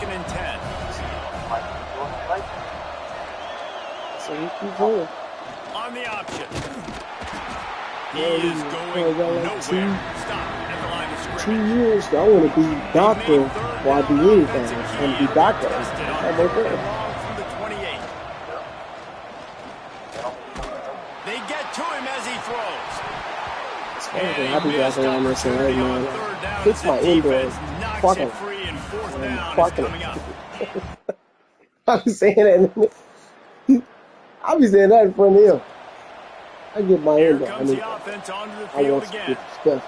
second and 10. So we keep going. On the option. He is going nowhere. Stop at the line of scrimmage. 2 years, I want to be doctor before I do anything. I want to be doctor. I'm okay. From the 28. They get to him as he throws. I'll be back around this and right now. Fix my indoor. Fucking. I'll be saying that. I'll be saying that in front of him. I get my indoor. I mean, I want to get stuff.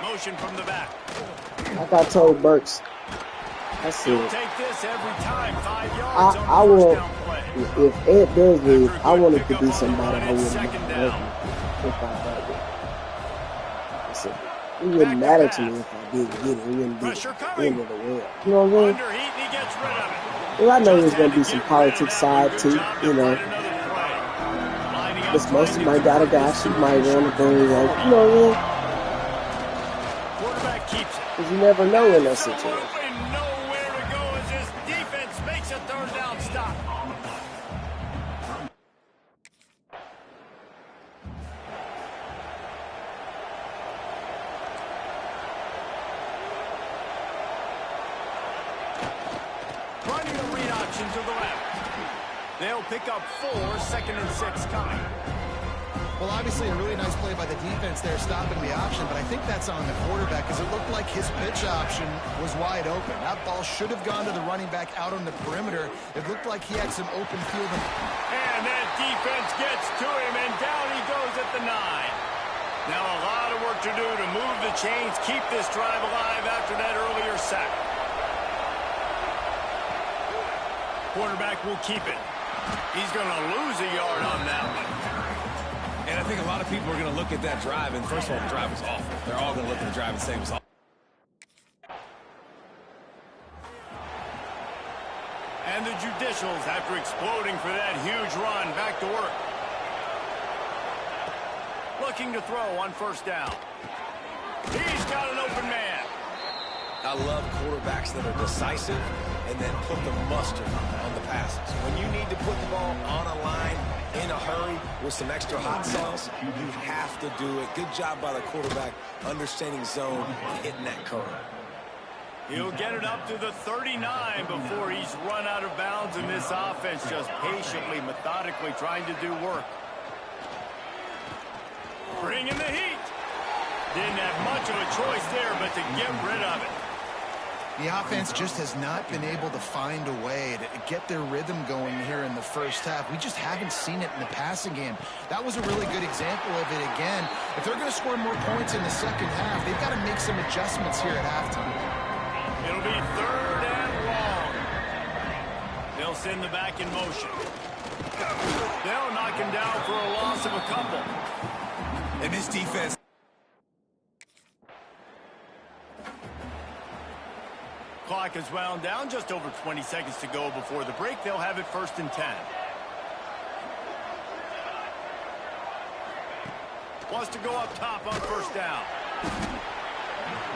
Motion from the back. Like I told Burks, I said, take this every time. 5 yards I want, if Ed does leave, I want it to be somebody I wouldn't mind if I got it. I said, it wouldn't matter to me if I didn't get it. It wouldn't be the end of the world. You know what I mean? Well, I know there's going to be some politics side too, you know. Because most of my got a guy she might want to bring, like, you know what I mean? Because you never know in that situation. Nowhere to go as his defense makes a third down stop. Running the read option to the left. They'll pick up 4, 2nd and 6 coming. Well, obviously a really nice play by the defense there, stopping the option, but I think that's on the quarterback because it looked like his pitch option was wide open. That ball should have gone to the running back out on the perimeter. It looked like he had some open field. And that defense gets to him, and down he goes at the 9. Now a lot of work to do to move the chains, keep this drive alive after that earlier sack. Quarterback will keep it. He's going to lose a yard on that one. And I think a lot of people are going to look at that drive, and first of all, the drive was awful. They're all going to look at the drive and say it was awful. And the Judicials, after exploding for that huge run, back to work. Looking to throw on first down. He's got an open man. I love quarterbacks that are decisive and then put the mustard on the passes. When you need to put the ball on a line in a hurry with some extra hot sauce, you have to do it. Good job by the quarterback understanding zone and hitting that curve. He'll get it up to the 39 before he's run out of bounds, and this offense just patiently, methodically trying to do work. Bringing the heat. Didn't have much of a choice there, but to get rid of it. The offense just has not been able to find a way to get their rhythm going here in the first half. We just haven't seen it in the passing game. That was a really good example of it again. If they're going to score more points in the second half, they've got to make some adjustments here at halftime. It'll be 3rd and long. They'll send the back in motion. They'll knock him down for a loss of a couple. And this defense... Clock is wound down, just over 20 seconds to go before the break. They'll have it 1st and 10. Wants to go up top on first down.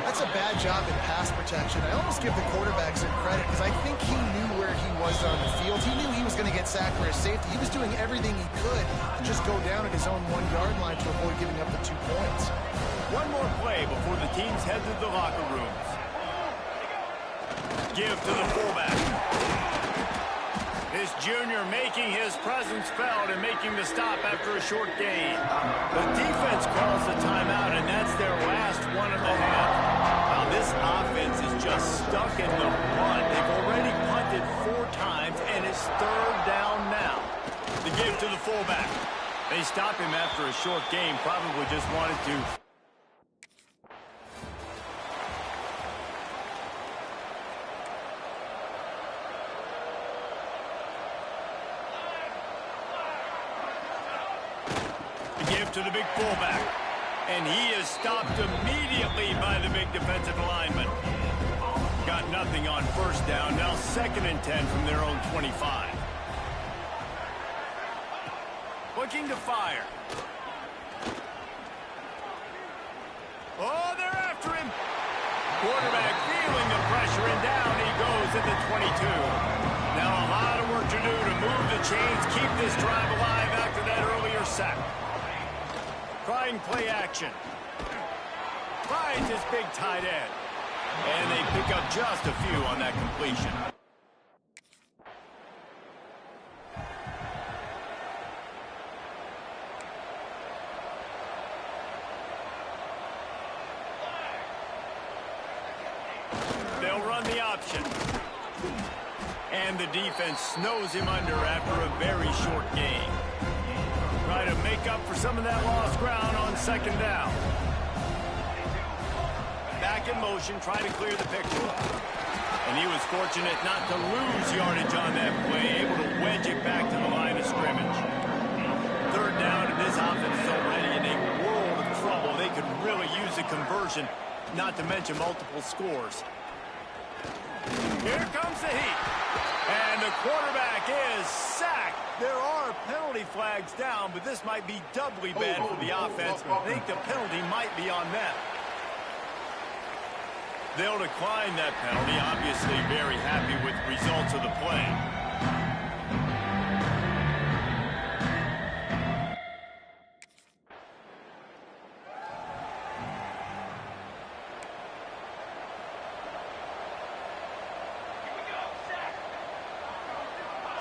That's a bad job in pass protection. I almost give the quarterback some credit because I think he knew where he was on the field. He knew he was going to get sacked for his safety. He was doing everything he could to just go down at his own 1-yard line to avoid giving up the 2 points. One more play before the teams head to the locker rooms. Give to the fullback. This junior making his presence felt and making the stop after a short gain. The defense calls the timeout, and that's their last one of the half. Now this offense is just stuck in the run. They've already punted 4 times, and it's 3rd down now. The give to the fullback. They stop him after a short game, probably just wanted to... Give to the big fullback. And he is stopped immediately by the big defensive lineman. Got nothing on first down. Now 2nd and 10 from their own 25. Looking to fire. Oh, they're after him. Quarterback feeling the pressure, and down he goes at the 22. Now a lot of work to do to move the chains, keep this drive alive after that earlier sack. Trying play action. Finds his big tight end. And they pick up just a few on that completion. They'll run the option. And the defense snows him under after a very short gain. Try to make up for some of that lost ground on second down. Back in motion, trying to clear the picture. And he was fortunate not to lose yardage on that play, able to wedge it back to the line of scrimmage. Third down, and this offense is already in a world of trouble. They could really use a conversion, not to mention multiple scores. Here comes the heat. And the quarterback is sacked. There are penalty flags down, but this might be doubly bad for the offense. I think the penalty might be on them. They'll decline that penalty, obviously very happy with the results of the play.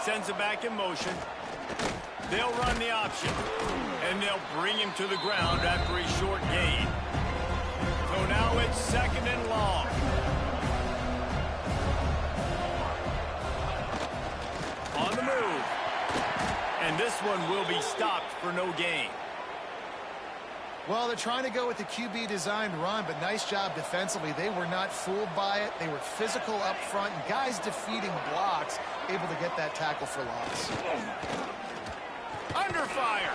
Sends it back in motion. They'll run the option. And they'll bring him to the ground after a short gain. So now it's second and long. On the move. And this one will be stopped for no gain. Well, they're trying to go with the QB-designed run, but nice job defensively. They were not fooled by it. They were physical up front, and guys defeating blocks, able to get that tackle for loss. Under fire.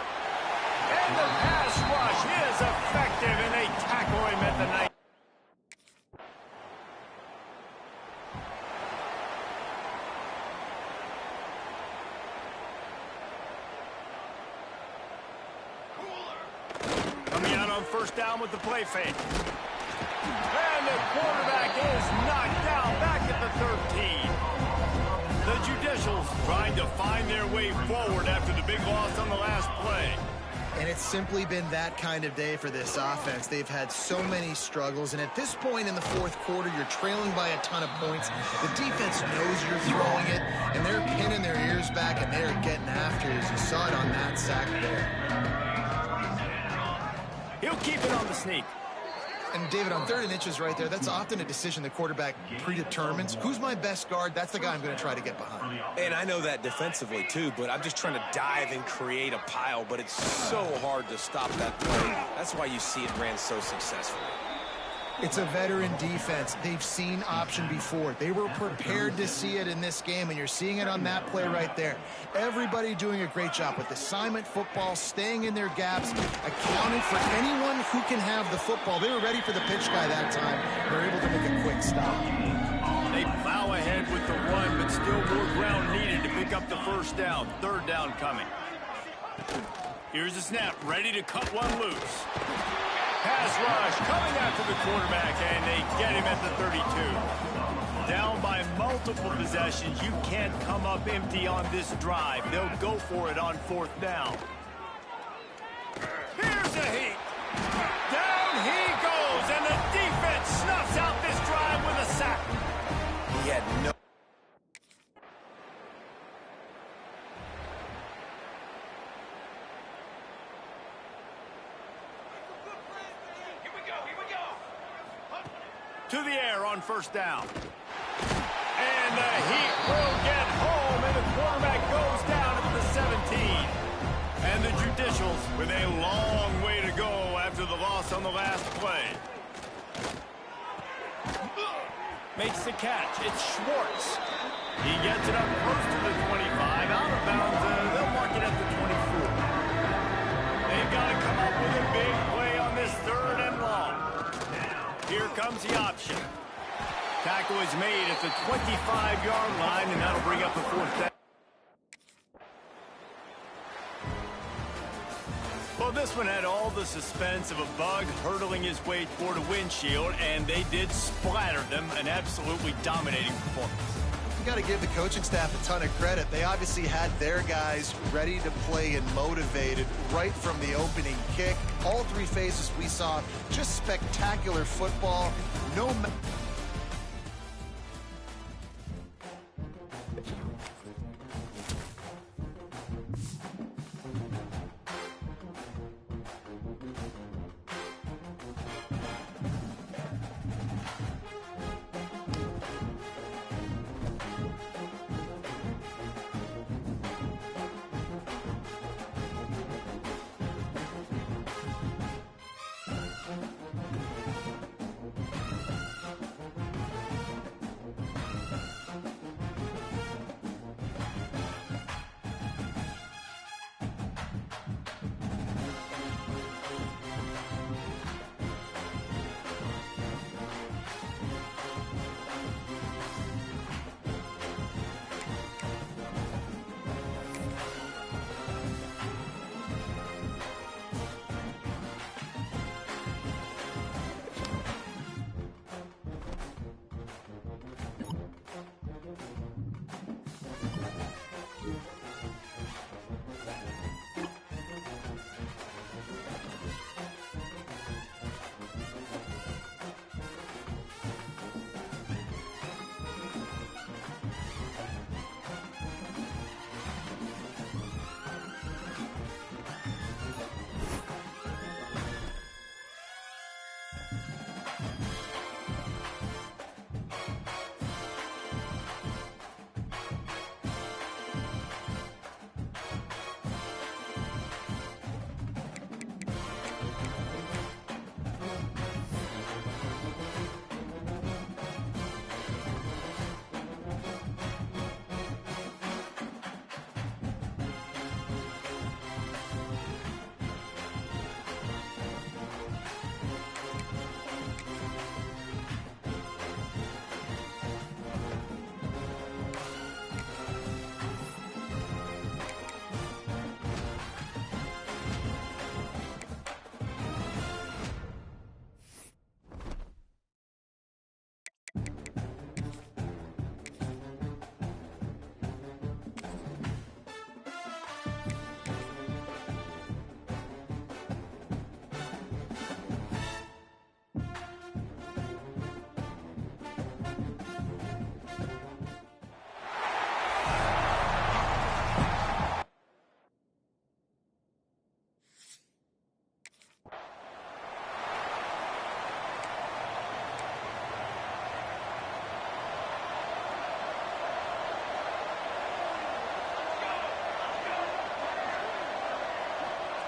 And the pass rush is effective, and they tackle him at the 9. Coming out on first down with the play fake. And the quarterback is knocked down back at the 13. The Judicials trying to find their way forward after the big loss on the last play. And it's simply been that kind of day for this offense. They've had so many struggles, and at this point in the fourth quarter, you're trailing by a ton of points. The defense knows you're throwing it, and they're pinning their ears back, and they're getting after it, as you saw it on that sack there. He'll keep it on the sneak. And, David, on 3rd and inches right there, that's often a decision the quarterback predetermines. Who's my best guard? That's the guy I'm going to try to get behind. And I know that defensively, too, but I'm just trying to dive and create a pile, but it's so hard to stop that play. That's why you see it ran so successfully. It's a veteran defense. They've seen option before. They were prepared to see it in this game, and you're seeing it on that play right there. Everybody doing a great job with assignment football, staying in their gaps, accounting for anyone who can have the football. They were ready for the pitch guy that time. They're able to make a quick stop. They plow ahead with the run, but still more ground needed to pick up the first down. 3rd down coming. Here's the snap, ready to cut one loose. Pass rush coming after the quarterback, and they get him at the 32. Down by multiple possessions. You can't come up empty on this drive. They'll go for it on 4th down. Here's a heat. Down he goes, and the defense snuffs out this drive with a sack. He had no... To the air on 1st down. And the Heat will get home, and the quarterback goes down at the 17. And the Judicials with a long way to go after the loss on the last play. Makes the catch. It's Schwartz. He gets it up close to the 25. Out of bounds. They'll mark it at the 24. They've got to come up with a big play on this 3rd and long. Here comes the option. Tackle is made at the 25-yard line, and that'll bring up the 4th down. Well, this one had all the suspense of a bug hurtling his way toward a windshield, and they did splatter them. An absolutely dominating performance. You got to give the coaching staff a ton of credit. They obviously had their guys ready to play and motivated right from the opening kick. All three phases we saw just spectacular football. No.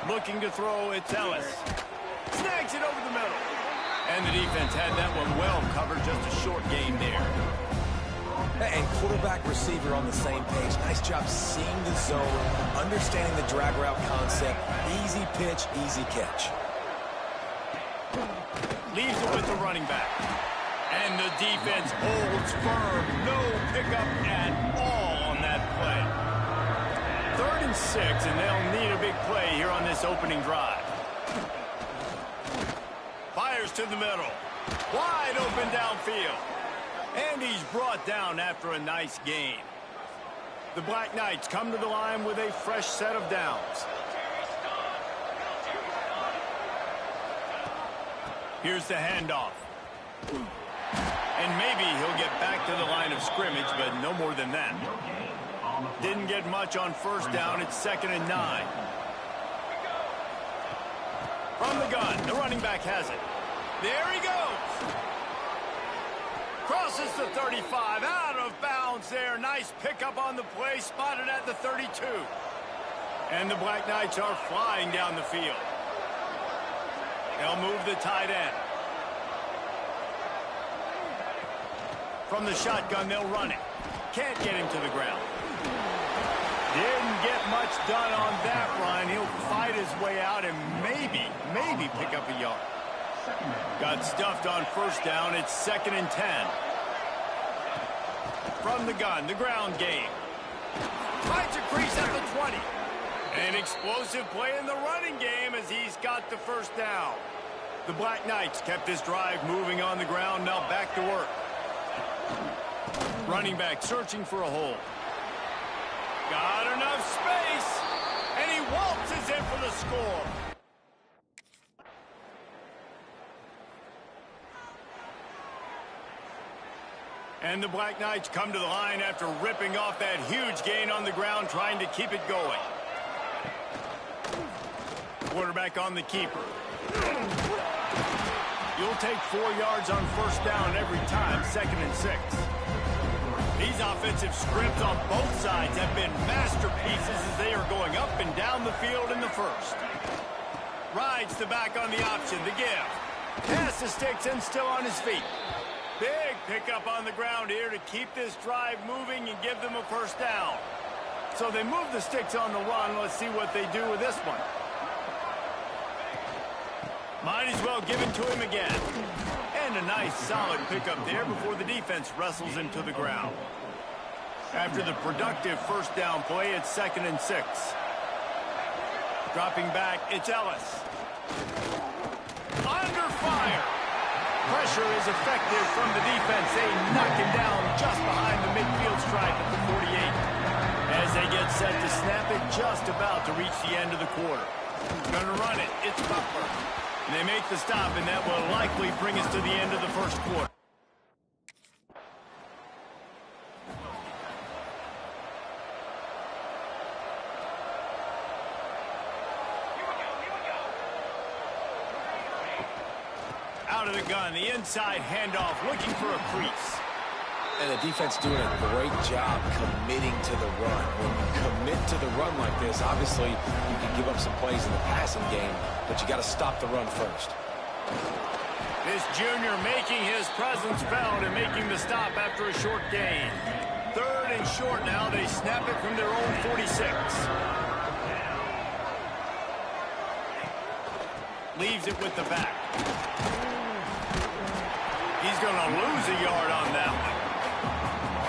Looking to throw, it's Ellis. Snags it over the middle. And the defense had that one well covered, just a short game there. And quarterback, receiver on the same page. Nice job seeing the zone, understanding the drag route concept. Easy pitch, easy catch. Leaves it with the running back. And the defense holds firm. No pickup at all on that play. 3rd and 6, and they'll need a big play here on this opening drive. Fires to the middle. Wide open downfield. And he's brought down after a nice gain. The Black Knights come to the line with a fresh set of downs. Here's the handoff. And maybe he'll get back to the line of scrimmage, but no more than that. Didn't get much on 1st down. It's 2nd and 9. From the gun, the running back has it. There he goes. Crosses the 35, out of bounds there. Nice pickup on the play, spotted at the 32. And the Black Knights are flying down the field. They'll move the tight end. From the shotgun, they'll run it. Can't get him to the ground. Didn't get much done on that run. He'll fight his way out and maybe pick up a yard. Got stuffed on 1st down. It's 2nd and 10. From the gun, the ground game. Finds a crease at the 20. An explosive play in the running game as he's got the first down. The Black Knights kept this drive moving on the ground, now back to work. Running back searching for a hole. Got enough space, and he waltzes in for the score. And the Black Knights come to the line after ripping off that huge gain on the ground, trying to keep it going. Quarterback on the keeper. You'll take 4 yards on first down every time, 2nd and 6. These offensive scripts on both sides have been masterpieces as they are going up and down the field in the first. Rides the back on the option, the give. Pass the sticks and still on his feet. Big pickup on the ground here to keep this drive moving and give them a first down. So they move the sticks on the run. Let's see what they do with this one. Might as well give it to him again. And a nice solid pickup there before the defense wrestles him to the ground. After the productive first down play, it's 2nd and 6. Dropping back, it's Ellis. Under fire. Pressure is effective from the defense. They knock him down just behind the midfield stripe at the 48. As they get set to snap it, just about to reach the end of the quarter. Gonna run it, it's Butler. And they make the stop, and that will likely bring us to the end of the first quarter. Out of the gun, the inside handoff, looking for a crease. And the defense doing a great job committing to the run. When you commit to the run like this, obviously you can give up some plays in the passing game, but you got to stop the run first. This junior making his presence felt and making the stop after a short gain. 3rd and short now. They snap it from their own 46. Leaves it with the back. He's going to lose a yard on that one.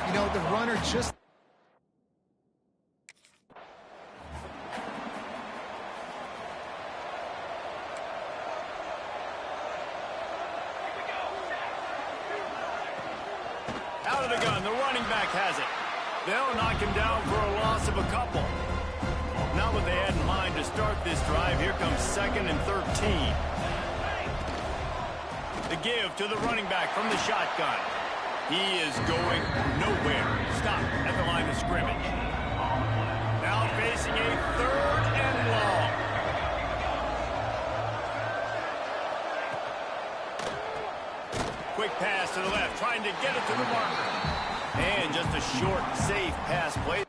You know, the runner just... Out of the gun, the running back has it. They'll knock him down for a loss of a couple. Not what they had in mind to start this drive. Here comes 2nd and 13. The give to the running back from the shotgun. He is going nowhere. Stop at the line of scrimmage. Now facing a 3rd and long. Quick pass to the left, trying to get it to the marker. And just a short, safe pass play.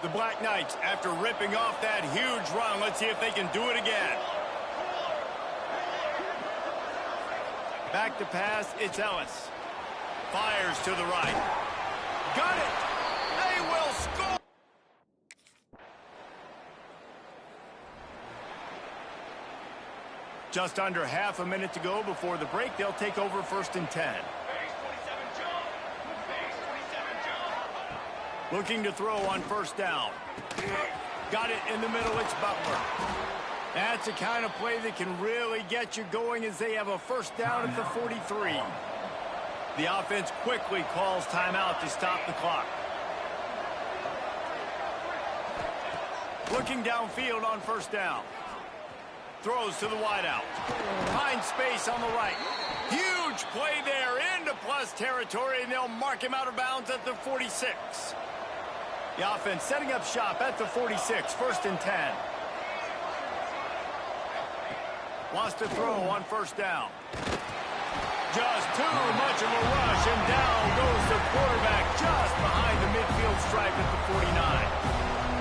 The Black Knights, after ripping off that huge run, let's see if they can do it again. Back to pass, it's Ellis. Fires to the right. Got it! They will score! Just under half a minute to go before the break. They'll take over 1st and 10. Looking to throw on first down. Got it in the middle, it's Butler. That's the kind of play that can really get you going as they have a first down at the 43. The offense quickly calls timeout to stop the clock. Looking downfield on first down. Throws to the wideout. Finds space on the right. Huge play there into plus territory, and they'll mark him out of bounds at the 46. The offense setting up shop at the 46, 1st and 10. Wants to throw on first down. Just too much of a rush, and down goes the quarterback just behind the midfield stripe at the 49.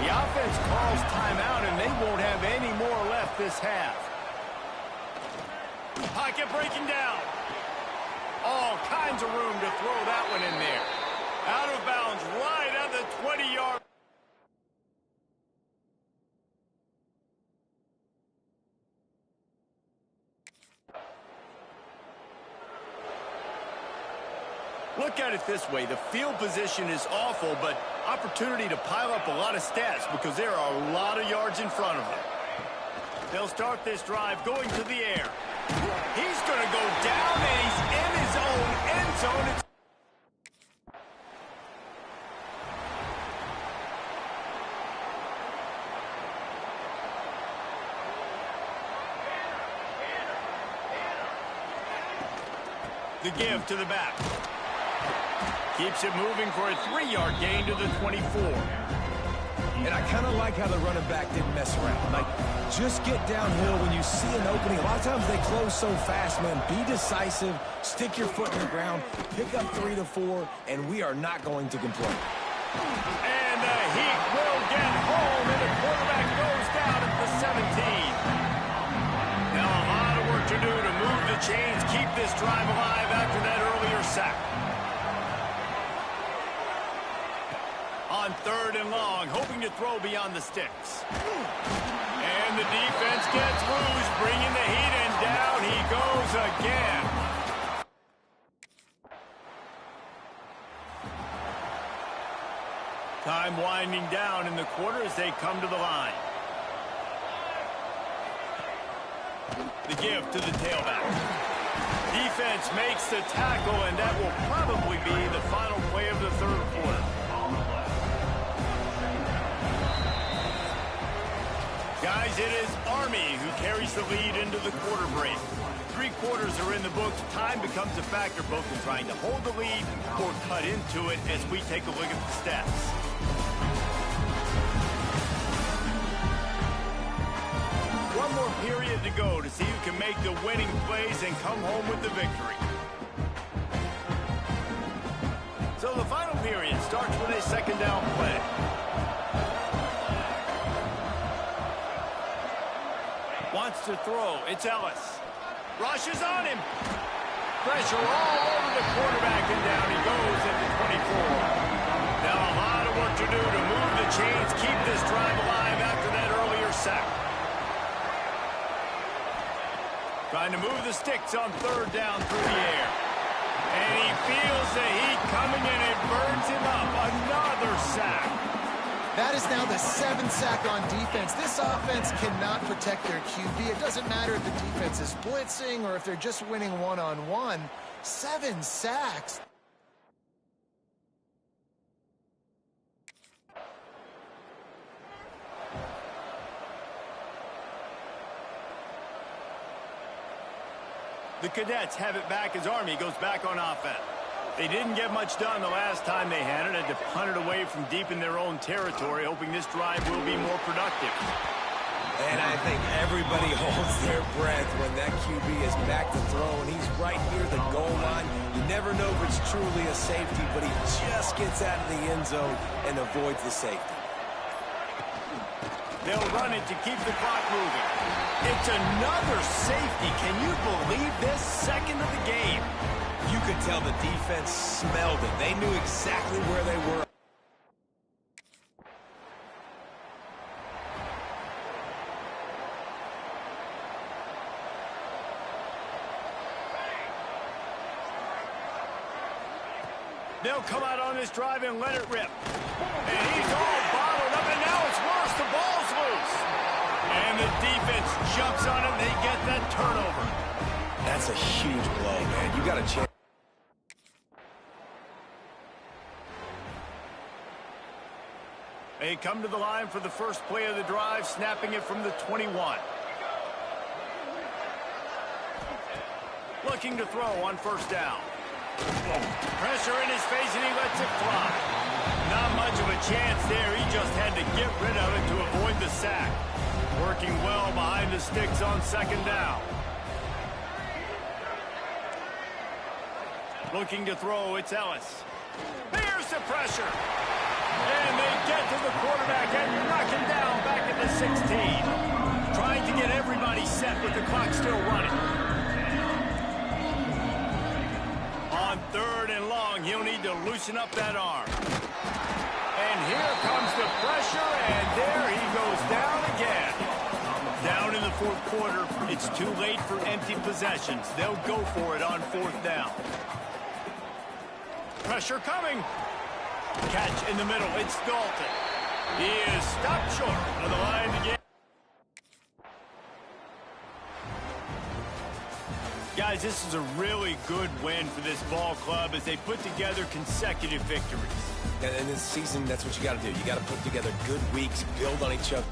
The offense calls timeout, and they won't have any more left this half. Pocket breaking down. All kinds of room to throw that one in there. Out of bounds right at the 20-yard. Look at it this way. The field position is awful, but opportunity to pile up a lot of stats because there are a lot of yards in front of them. They'll start this drive going to the air. He's going to go down, and he's in his own end zone. The give to the back. Keeps it moving for a 3-yard gain to the 24. And I kind of like how the running back didn't mess around. Like, just get downhill when you see an opening. A lot of times they close so fast, man. Be decisive, stick your foot in the ground, pick up 3 to 4, and we are not going to complain. And the Heat will get home, and the quarterback goes down at the 17. Now a lot of work to do to move the chains, keep this drive alive after that earlier sack. On 3rd and long, hoping to throw beyond the sticks. And the defense gets loose, bringing the Heat, and down he goes again. Time winding down in the quarter as they come to the line. The give to the tailback. Defense makes the tackle, and that will probably be the final play of the 3rd quarter. Guys, it is Army who carries the lead into the quarter break. 3 quarters are in the books. Time becomes a factor both in trying to hold the lead or cut into it as we take a look at the stats. One more period to go to see who can make the winning plays and come home with the victory. So the final period starts with a 2nd down play. Wants to throw. It's Ellis. Rushes on him. Pressure all over the quarterback, and down he goes at the 24. Now a lot of work to do to move the chains, keep this drive alive after that earlier sack. Trying to move the sticks on 3rd down through the air. And he feels the heat coming, and it burns him up. Another sack. That is now the 7th sack on defense. This offense cannot protect their QB. It doesn't matter if the defense is blitzing or if they're just winning one-on-one. 7 sacks. The Cadets have it back as Army goes back on offense. They didn't get much done the last time they had it, had to punt it away from deep in their own territory, hoping this drive will be more productive. And I think everybody holds their breath when that QB is back to throw, and he's right near the goal line. You never know if it's truly a safety, but he just gets out of the end zone and avoids the safety. They'll run it to keep the clock moving. It's another safety. Can you believe this? 2nd of the game. You could tell the defense smelled it. They knew exactly where they were. They'll come out on this drive and let it rip. And he's all bottled up, and now it's worse. The ball's loose. And the defense jumps on him. They get that turnover. That's a huge blow, man. You got a chance. They come to the line for the first play of the drive, snapping it from the 21. Looking to throw on 1st down. Pressure in his face, and he lets it fly. Not much of a chance there. He just had to get rid of it to avoid the sack. Working well behind the sticks on 2nd down. Looking to throw, it's Ellis. There's the pressure. And they get to the quarterback and knock him down back at the 16. Trying to get everybody set with the clock still running. On 3rd and long, he'll need to loosen up that arm. And here comes the pressure, and there he goes down again. Down in the 4th quarter, it's too late for empty possessions. They'll go for it on 4th down. Pressure coming. Catch in the middle. It's Dalton. He is stopped short of the line to get. Guys, this is a really good win for this ball club as they put together consecutive victories. And in this season, that's what you got to do. You got to put together good weeks, build on each other.